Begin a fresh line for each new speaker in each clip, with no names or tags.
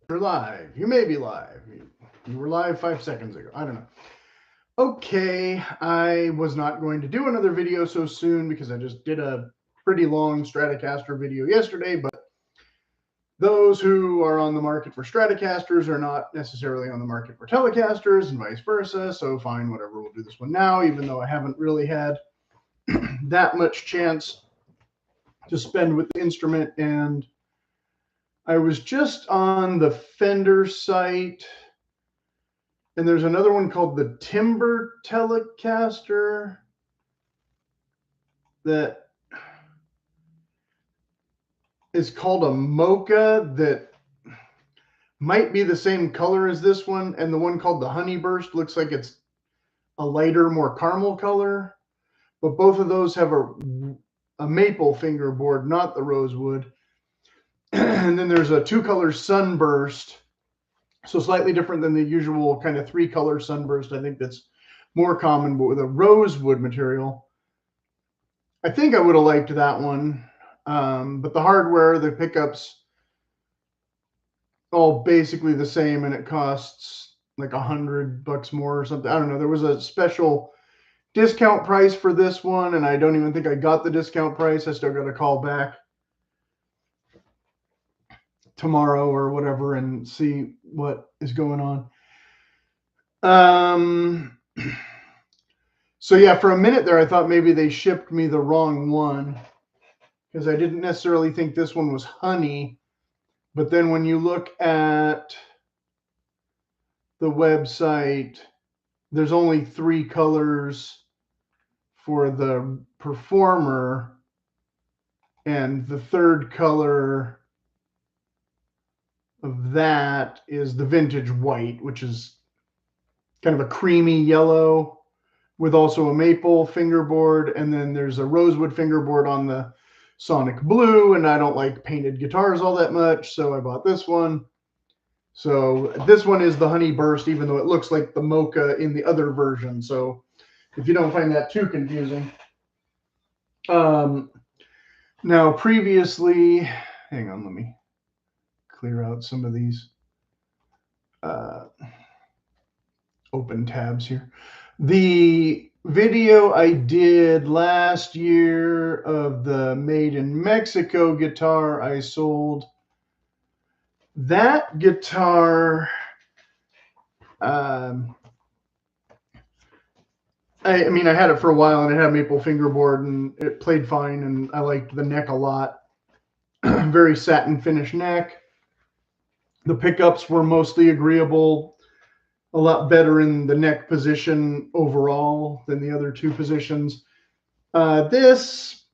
You're live. You may be live. You were live 5 seconds ago. I don't know. Okay, I was not going to do another video so soon because I just did a pretty long Stratocaster video yesterday, but those who are on the market for Stratocasters are not necessarily on the market for Telecasters and vice versa. So fine, whatever, we'll do this one now, even though I haven't really had that much chance to spend with the instrument. And I was just on the Fender site, and there's another one called the Timber Telecaster that is called a Mocha that might be the same color as this one, and the one called the Honeyburst looks like it's a lighter, more caramel color. But both of those have a maple fingerboard, not the rosewood. And then there's a two-color Sunburst, so slightly different than the usual kind of three-color Sunburst. I think that's more common, but with a rosewood material. I think I would have liked that one, but the hardware, the pickups, all basically the same, and it costs like $100 more or something. I don't know. There was a special discount price for this one, and I don't even think I got the discount price. I still got to call back tomorrow or whatever and see what is going on. So yeah, for a minute there, I thought maybe they shipped me the wrong one because I didn't necessarily think this one was honey. But then when you look at the website, there's only 3 colors for the Performer, and the third color of that is the Vintage White, which is kind of a creamy yellow with also a maple fingerboard, and then there's a rosewood fingerboard on the Sonic Blue, and I don't like painted guitars all that much, so I bought this one. So this one is the Honey Burst, even though it looks like the Mocha in the other version. So if you don't find that too confusing. Now previously, hang on, let me clear out some of these open tabs here. The video I did last year of the Made in Mexico guitar I sold, that guitar, I mean, I had it for a while and it had a maple fingerboard and it played fine, and I liked the neck a lot. Very satin finish neck. The pickups were mostly agreeable, a lot better in the neck position overall than the other two positions. This,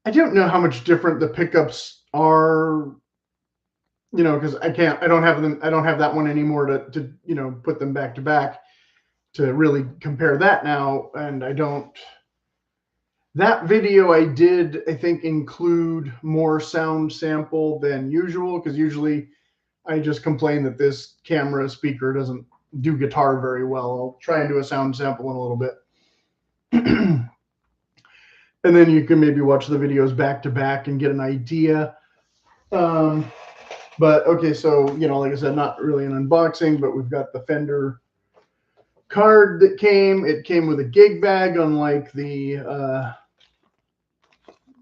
I don't know how much different the pickups are, you know, because I don't have that one anymore to you know, put them back to back to really compare that now. And that video I did, I think, include more sound sample than usual, because usually I just complain that this camera speaker doesn't do guitar very well. I'll try and do a sound sample in a little bit. And then you can maybe watch the videos back to back and get an idea. But okay, so, you know, like I said, not really an unboxing, but we've got the Fender card that came. It came with a gig bag, unlike the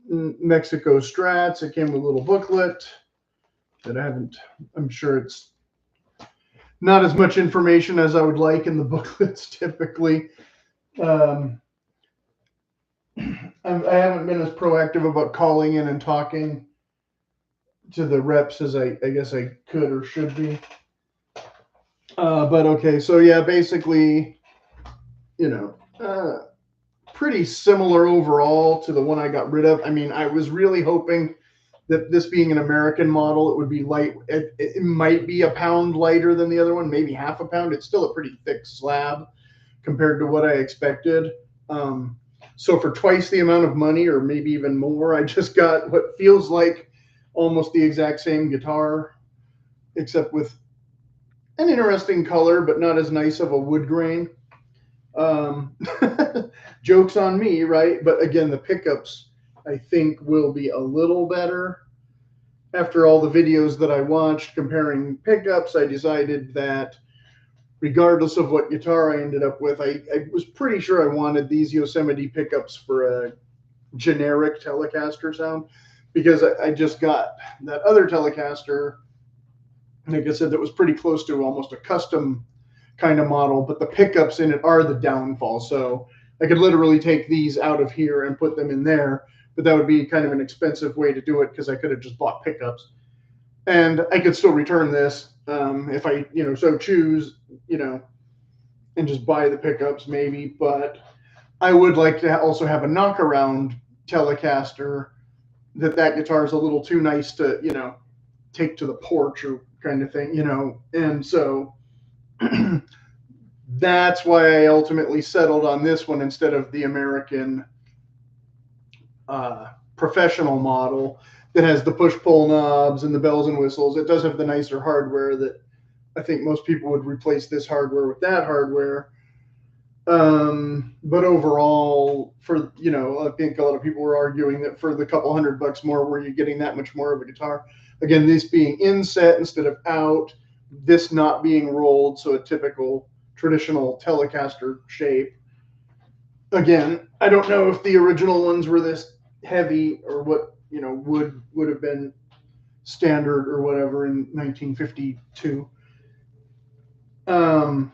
Mexico Strats. It came with a little booklet that I'm sure it's not as much information as I would like in the booklets typically. I haven't been as proactive about calling in and talking to the reps as I guess I could or should be. But okay, so yeah, basically, you know, pretty similar overall to the one I got rid of. I mean, I was really hoping that this being an American model, it would be light. It might be a pound lighter than the other one, maybe half a pound. It's still a pretty thick slab compared to what I expected. So for twice the amount of money, or maybe even more, I just got what feels like almost the exact same guitar, except with an interesting color, but not as nice of a wood grain. Joke's on me, right? But again, the pickups, I think, will be a little better. after all the videos that I watched comparing pickups, I decided that regardless of what guitar I ended up with, I was pretty sure I wanted these Yosemite pickups for a generic Telecaster sound, because I just got that other Telecaster, like I said, that was pretty close to almost a custom kind of model, but the pickups in it are the downfall. So I could literally take these out of here and put them in there, but that would be kind of an expensive way to do it because I could have just bought pickups. And I could still return this if I, so choose, and just buy the pickups maybe. But I would like to also have a knockaround Telecaster that guitar is a little too nice to, take to the porch or kind of thing, And so that's why I ultimately settled on this one instead of the American professional model that has the push-pull knobs and the bells and whistles. It does have the nicer hardware that I think most people would replace this hardware with that hardware. But overall, for, I think a lot of people were arguing that for the couple $100 more, were you getting that much more of a guitar? Again, this being inset instead of out, this not being rolled, so a typical traditional Telecaster shape. Again, I don't know if the original ones were this heavy or what, would have been standard or whatever in 1952. And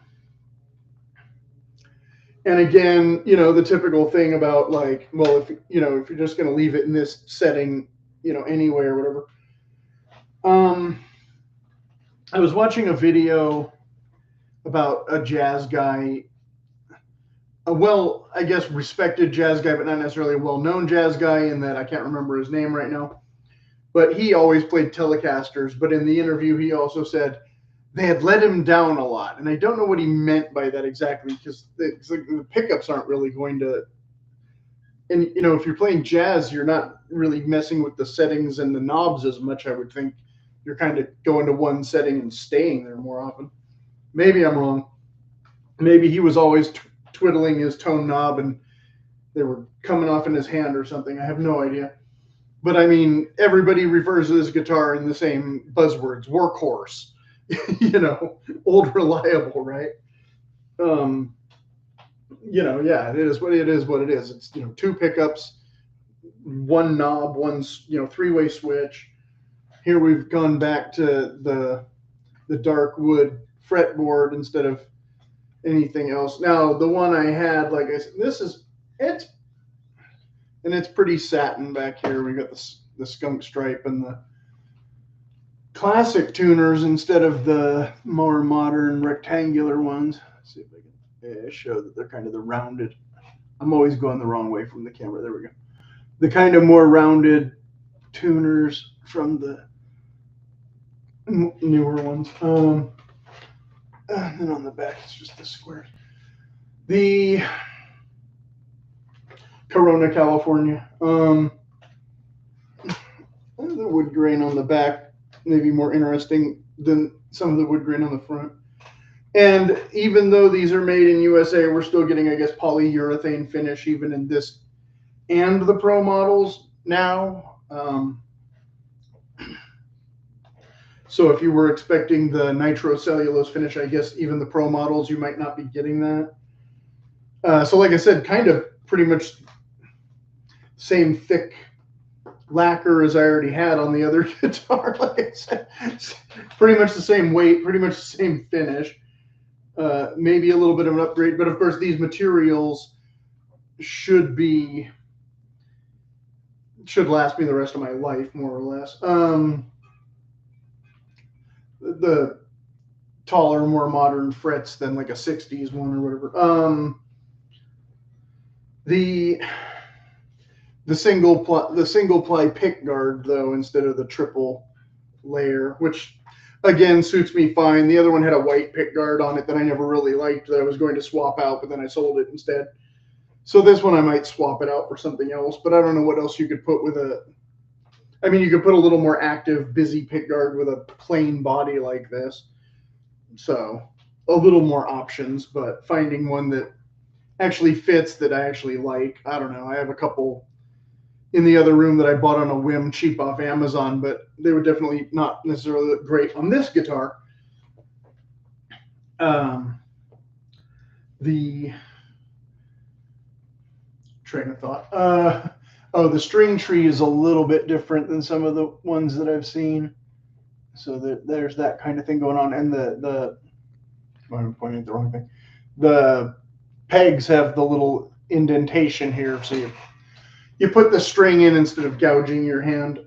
again, the typical thing about like, well, if you're just going to leave it in this setting, anyway or whatever. I was watching a video about a jazz guy, I guess respected jazz guy, but not necessarily a well-known jazz guy, in that I can't remember his name right now. But he always played Telecasters. But in the interview, he also said they had let him down a lot. And I don't know what he meant by that exactly, because the pickups aren't really going to, and if you're playing jazz, you're not really messing with the settings and the knobs as much, I would think. You're kind of going to one setting and staying there more often. Maybe I'm wrong. Maybe he was always twiddling his tone knob and they were coming off in his hand or something. I have no idea. But I mean, everybody refers to this guitar in the same buzzwords: workhorse, old reliable, right? Yeah, it is what it is. It's, two pickups, one knob, one, three-way switch. Here we've gone back to the dark wood fretboard instead of anything else. Now, the one I had, like I said, it's pretty satin back here. We got the skunk stripe and the classic tuners instead of the more modern rectangular ones. Let's see if I can show that they're kind of the rounded. I'm always going the wrong way from the camera. There we go. The kind of more rounded tuners from the newer ones. And then on the back, it's just the squares. The Corona, California. The wood grain on the back may be more interesting than some of the wood grain on the front. And even though these are made in USA, we're still getting, I guess, polyurethane finish even in this and the Pro models now. So if you were expecting the nitrocellulose finish, I guess even the Pro models, you might not be getting that. So like I said, kind of pretty much same thick lacquer as I already had on the other guitar. Like I said, pretty much the same weight, pretty much the same finish. Maybe a little bit of an upgrade, but of course these materials should last me the rest of my life, more or less. The taller, more modern frets than like a 60s one or whatever. The single ply pick guard though, instead of the triple layer, which again suits me fine. The other one had a white pick guard on it that I never really liked, that I was going to swap out, but then I sold it instead. So this one I might swap it out for something else, but I don't know what else you could put with you could put a little more active, busy pick guard with a plain body like this. So a little more options, but finding one that actually fits, that I actually like. I don't know. I have a couple in the other room that I bought on a whim cheap off Amazon, but they would definitely not necessarily look great on this guitar. The train of thought. Oh, the string tree is a little bit different than some of the ones that I've seen. So there's that kind of thing going on. And I'm pointing at the wrong thing. The pegs have the little indentation here, so you put the string in instead of gouging your hand.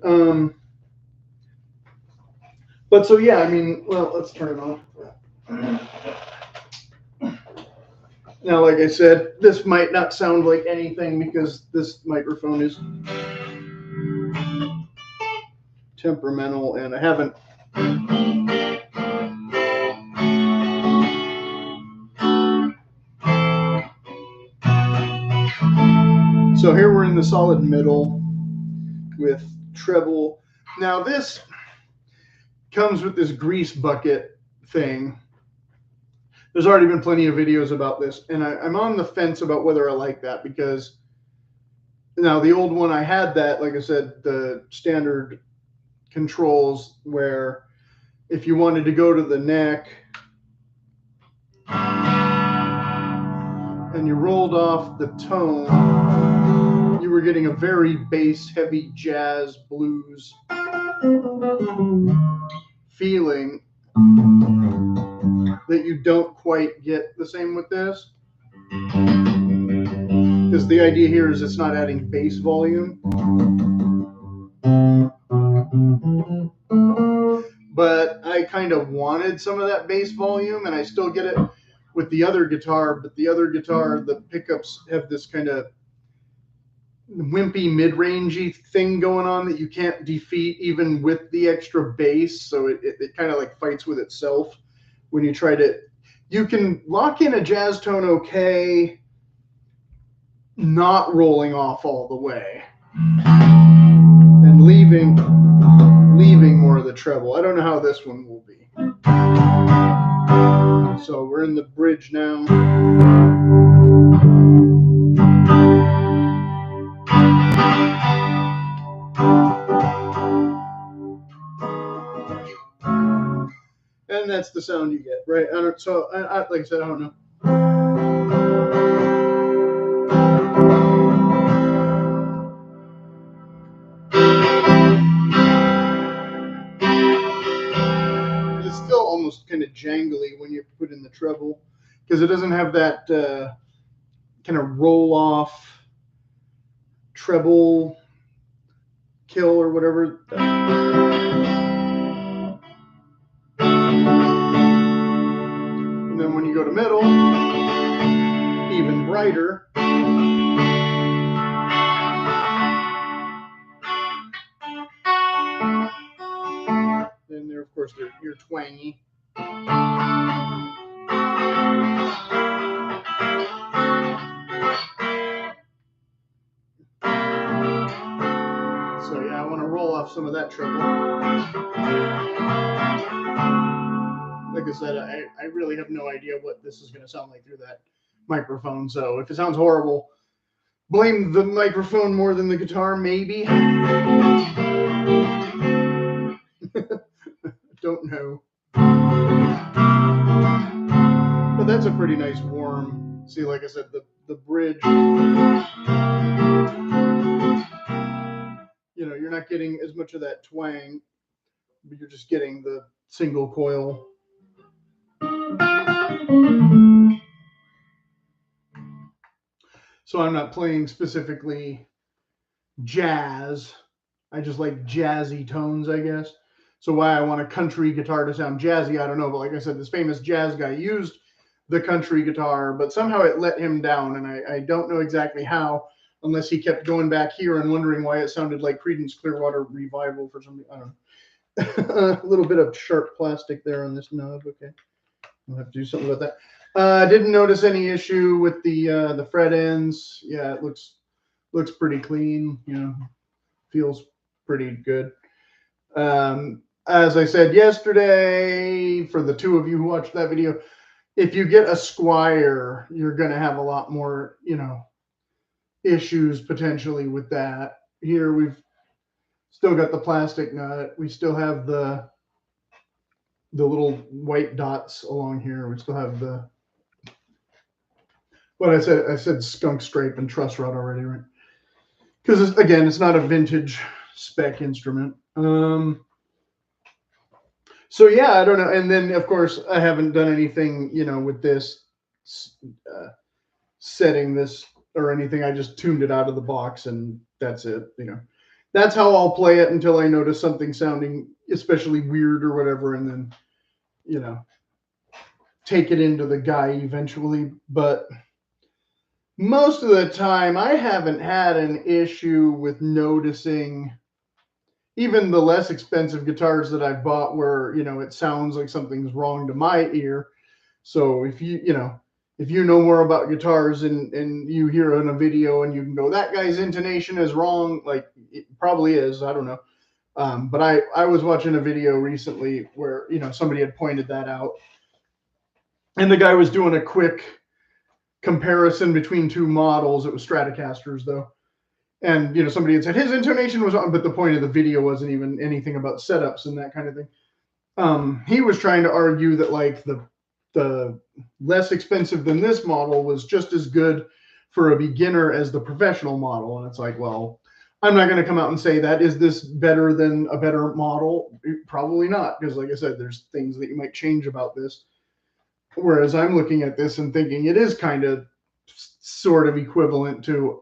But so yeah, I mean, well, let's turn it on. Now, like I said, this might not sound like anything because this microphone is temperamental, and I haven't. So here we're in the solid middle with treble. Now this comes with this grease bucket thing. There's already been plenty of videos about this, and I'm on the fence about whether I like that, because now the old one I had that, like I said, the standard controls where if you wanted to go to the neck and you rolled off the tone, you were getting a very bass heavy jazz blues feeling that you don't quite get the same with this, because the idea here is it's not adding bass volume, but I kind of wanted some of that bass volume, and I still get it with the other guitar, but the other guitar, the pickups have this kind of wimpy mid-rangey thing going on that you can't defeat even with the extra bass, so it kind of like fights with itself when you try to. You can lock in a jazz tone okay, not rolling off all the way and leaving more of the treble. I don't know how this one will be. So we're in the bridge now. And that's the sound you get, right? Like I said, I don't know. It's still almost kind of jangly when you put in the treble, because it doesn't have that kind of roll off treble kill or whatever. And then when you go to middle, even brighter. Then there, of course, you're twangy. So yeah, I want to roll off some of that treble. Like I said, I really have no idea what this is going to sound like through that microphone. So if it sounds horrible, blame the microphone more than the guitar, maybe. Don't know. But that's a pretty nice warm. See, like I said, the bridge. You know, you're not getting as much of that twang, but you're just getting the single coil. So I'm not playing specifically jazz. I just like jazzy tones, I guess. So why I want a country guitar to sound jazzy, I don't know. But like I said, this famous jazz guy used the country guitar, but somehow it let him down. And I don't know exactly how, unless he kept going back here and wondering why it sounded like Creedence Clearwater Revival for some reason. I don't know. A little bit of sharp plastic there on this knob. Okay. I'll have to do something about that. Didn't notice any issue with the fret ends. Yeah, it looks pretty clean. You know, feels pretty good. As I said yesterday, for the two of you who watched that video, if you get a Squire, you're gonna have a lot more, you know, issues potentially with that. here we've still got the plastic nut. We still have the little white dots along here. We still have the, what I said skunk stripe and truss rod already, right? Because again, it's not a vintage spec instrument. So yeah, I don't know. And then of course I haven't done anything, you know, with this setting this or anything. I just tuned it out of the box and that's it. You know, that's how I'll play it until I notice something sounding especially weird or whatever, and then, you know, take it into the guy eventually. But most of the time I haven't had an issue with noticing even the less expensive guitars that I've bought where, you know, it sounds like something's wrong to my ear. So if you know more about guitars and you hear in a video and you can go, that guy's intonation is wrong, like it probably is, I don't know. But I was watching a video recently where, you know, somebody had pointed that out. And the guy was doing a quick comparison between two models. It was Stratocasters though. And, you know, somebody had said his intonation was on, but the point of the video wasn't even anything about setups and that kind of thing. He was trying to argue that like the less expensive than this model was just as good for a beginner as the professional model. And it's like, well, I'm not going to come out and say that. Is this better than a better model? Probably not. Because like I said, there's things that you might change about this. Whereas I'm looking at this and thinking it is kind of sort of equivalent to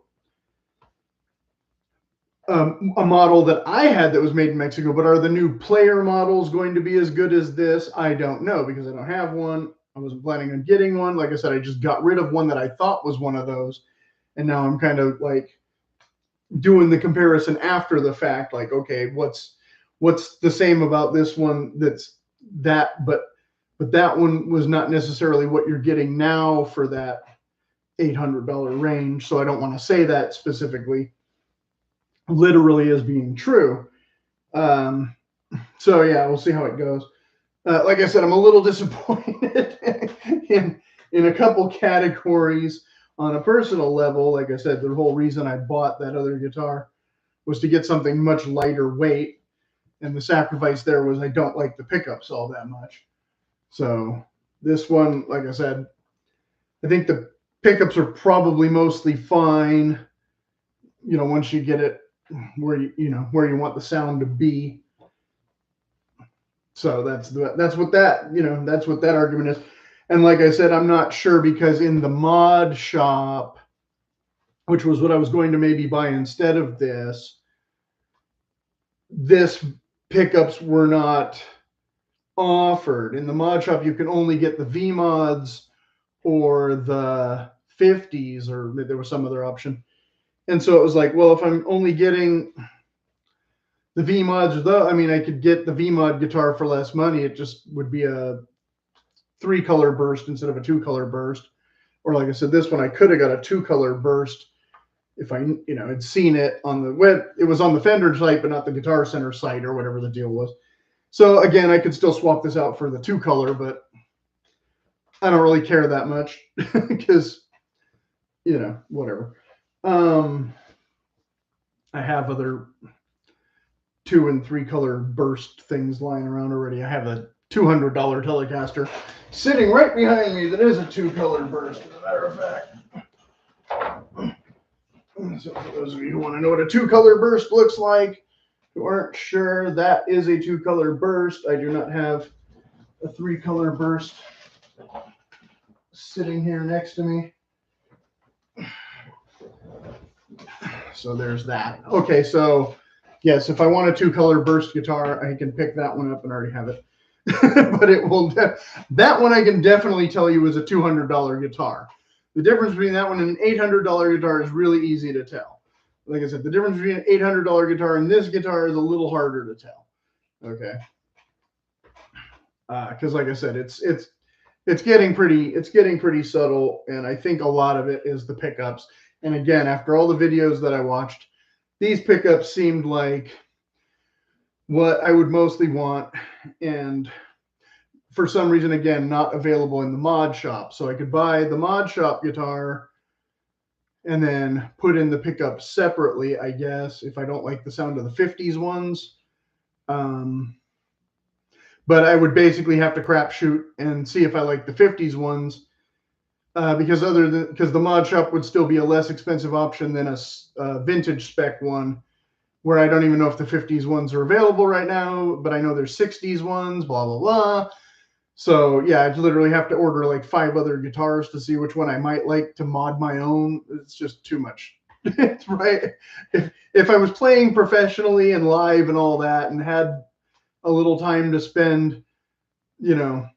a model that I had that was made in Mexico. But are the new player models going to be as good as this? I don't know, because I don't have one. I wasn't planning on getting one. Like I said, I just got rid of one that I thought was one of those. And now I'm kind of like doing the comparison after the fact. Like, okay, what's the same about this one that's that, but that one was not necessarily what you're getting now for that $800 range. So I don't want to say that specifically literally as being true. So yeah, we'll see how it goes. Like I said, I'm a little disappointed in a couple categories on a personal level. Like I said, the whole reason I bought that other guitar was to get something much lighter weight. And the sacrifice there was I don't like the pickups all that much. So this one, like I said, I think the pickups are probably mostly fine, you know, once you get it where where you want the sound to be. So that's what that argument is. And like I said, I'm not sure, because in the mod shop, which was what I was going to maybe buy instead of this pickups were not offered. In the mod shop, you can only get the V mods or the 50s, or there was some other option. And so it was like, well, if I'm only getting the V mods, I mean, I could get the V mod guitar for less money. It just would be a 3-color burst instead of a 2-color burst. Or like I said, this one I could have got a 2-color burst if I, had seen it on the web. It was on the Fender site, but not the Guitar Center site or whatever the deal was. So again, I could still swap this out for the 2-color, but I don't really care that much because, whatever. I have other 2- and 3-color burst things lying around already. I have a $200 Telecaster sitting right behind me that is a 2-color burst, as a matter of fact. So for those of you who want to know what a 2-color burst looks like, who aren't sure, that is a 2-color burst. I do not have a 3-color burst sitting here next to me. So there's that. Okay, so yes, if I want a 2-color burst guitar, I can pick that one up and already have it. But it will, that one I can definitely tell you is a $200 guitar. The difference between that one and an $800 guitar is really easy to tell. Like I said, the difference between an $800 guitar and this guitar is a little harder to tell. Okay. Because like I said, it's getting pretty subtle, and I think a lot of it is the pickups. And again, after all the videos that I watched, these pickups seemed like what I would mostly want, and for some reason, again, not available in the mod shop. So I could buy the mod shop guitar and then put in the pickup separately, I guess, if I don't like the sound of the 50s ones. But I would basically have to crapshoot and see if I like the 50s ones, because the mod shop would still be a less expensive option than a vintage spec one, where I don't even know if the 50s ones are available right now, but I know there's 60s ones, blah, blah, blah. So yeah, I'd literally have to order like 5 other guitars to see which one I might like to mod my own. It's just too much. It's right. If I was playing professionally and live and all that and had a little time to spend, you know,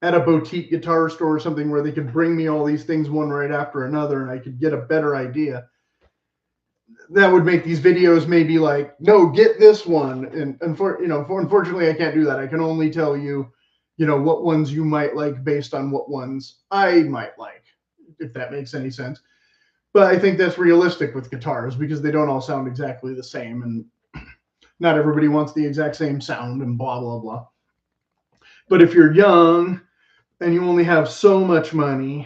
at a boutique guitar store or something where they could bring me all these things one right after another and I could get a better idea, that would make these videos maybe like, no, get this one. And unfortunately, I can't do that. I can only tell you, what ones you might like based on what ones I might like, if that makes any sense. But I think that's realistic with guitars because they don't all sound exactly the same, and not everybody wants the exact same sound and blah, blah, blah. But if you're young and you only have so much money,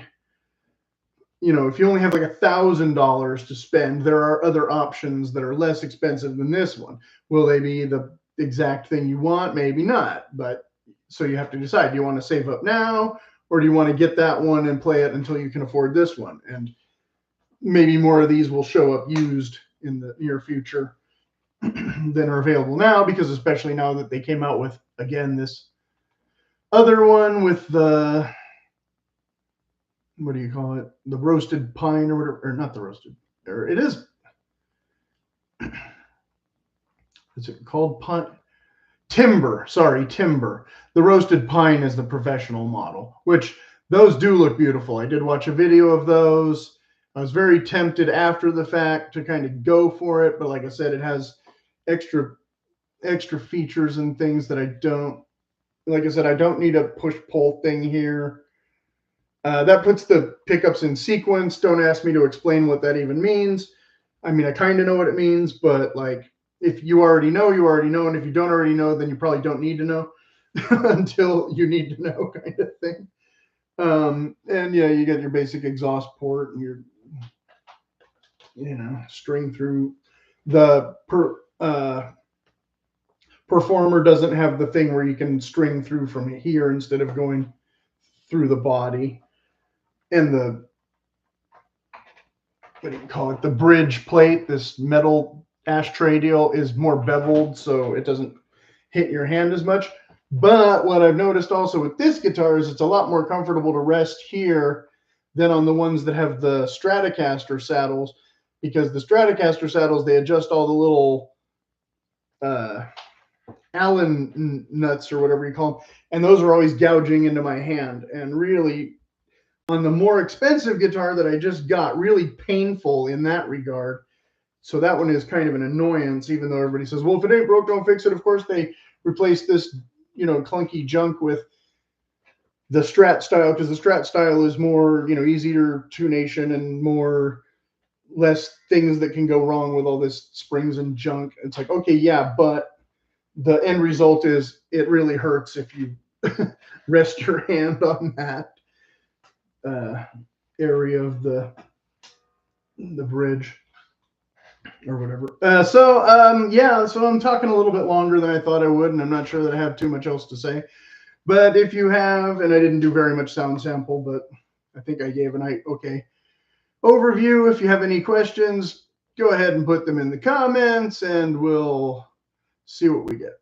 if you only have like $1,000 to spend, there are other options that are less expensive than this one. Will they be the exact thing you want? Maybe not. But so you have to decide, do you want to save up now, or do you want to get that one and play it until you can afford this one? And maybe more of these will show up used in the near future than are available now, because especially now that they came out with, again, this other one with the, what do you call it? The roasted pine or whatever, or not the roasted, or it is. Is it called pine? Timber. Sorry, timber. The roasted pine is the professional model, which those do look beautiful. I did watch a video of those. I was very tempted after the fact to kind of go for it, but like I said, it has extra features and things that I don't. Like I said, I don't need a push-pull thing here. That puts the pickups in sequence. Don't ask me to explain what that even means. I mean, I kind of know what it means, but like, if you already know, you already know. And if you don't already know, then you probably don't need to know until you need to know, kind of thing. And yeah, you get your basic exhaust port and your, string through. The Performer doesn't have the thing where you can string through from here instead of going through the body. And the, what do you call it? The bridge plate, this metal ashtray deal, is more beveled, so it doesn't hit your hand as much. But what I've noticed also with this guitar is it's a lot more comfortable to rest here than on the ones that have the Stratocaster saddles, because the Stratocaster saddles, they adjust all the little Allen nuts or whatever you call them, and those are always gouging into my hand, and really, on the more expensive guitar that I just got, really painful in that regard. So that one is kind of an annoyance, even though everybody says, well, if it ain't broke, don't fix it. Of course, they replaced this, clunky junk with the Strat style, because the Strat style is more, easier tunation and less things that can go wrong with all this springs and junk. It's like, okay, yeah, but the end result is it really hurts if you rest your hand on that area of the bridge or whatever. So I'm talking a little bit longer than I thought I would, and I'm not sure that I have too much else to say. But if you have, and I didn't do very much sound sample, but I think I gave an okay overview. If you have any questions, go ahead and put them in the comments, and we'll see what we get.